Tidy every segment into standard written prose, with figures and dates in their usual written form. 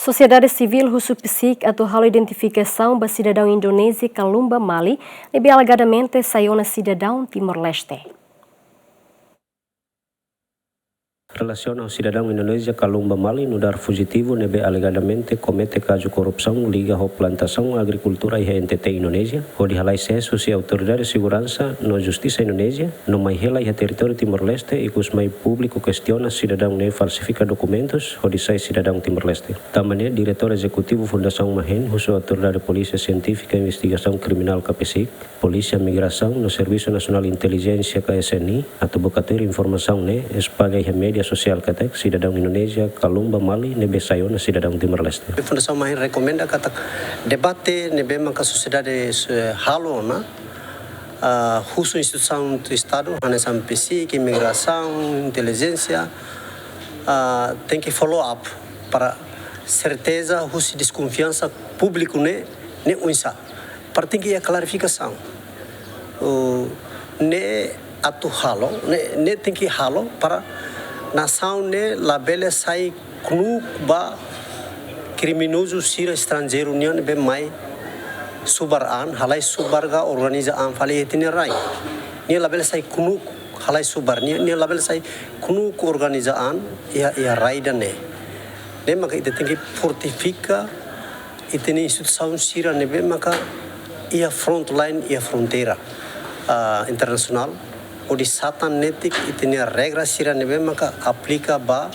Sociedade Civil Husupsik atau halo identificação ba cidadão Indonésia Kalumba Mali lebih alegadamente saiu na cidadão Timor-Leste. Relação ao cidadão Indonésia Kalumba Mali no dar fugitivo nebe alegadamente comete caso corrupção liga à plantação agricultura e RNTT Indonésia, onde halai sesso se autoridade de segurança no justiça Indonésia, no mai hela e território Timor-Leste e que os mai público questiona cidadão ne falsifica documentos, onde sai cidadão Timor-Leste. Também diretor executivo Fundação Mahen, husu autoridade de polícia científica e investigação criminal KPSIC, polícia migração no Serviço Nacional de Inteligência KSNI, atau bocatur informação ne espagai media sosial katek cidadão Indonésia Kalumba Mali nebe sayo na cidadão Timor-Leste. A Fundação Mahen recomenda que debate nebe manca sociedade halo na husu instituição do Estado, anesan PSIC, imigração, inteligência, tem que follow up para certeza husu desconfiança público ne unsa. Para tem que a clarificação. Ne atu halo, ne tem que halo para nação ne labele sai knu ba criminoso sira estrangeiro união be mai subaran halai subarga organiza an fali etine rai ne labele sai knu halai subar ne labele sai knu organiza an ia rai dane ne maka ite tem que fortifica itene instituição sira ne be maka ia frontline ia fronteira internacional onde satan netik itenia regra sira nebe maka aplica ba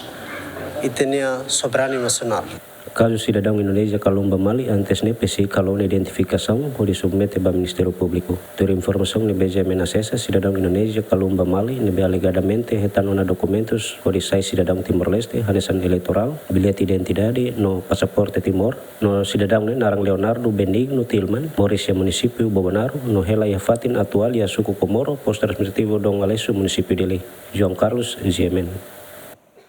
itenia soberania nacional. Caso cidadão Indonésia Kalumba Mali antes ne PSI kalau identificação onde submete ba Ministério Público. Ter informação ne BGM acessa cidadão Indonésia Kalumba Mali nebe alegadamente retanona documentos onde sai cidadão Timor-Leste, hanesan eleitoral, bilhete identidade no pasaporte Timor, no cidadão ne narang Leonardo Benigno Tilman, Mauricia município Bobanaro, no hela Yafatin atual ya suku Komoro, posto administrativo Dong Alesu município dele. João Carlos, GMN.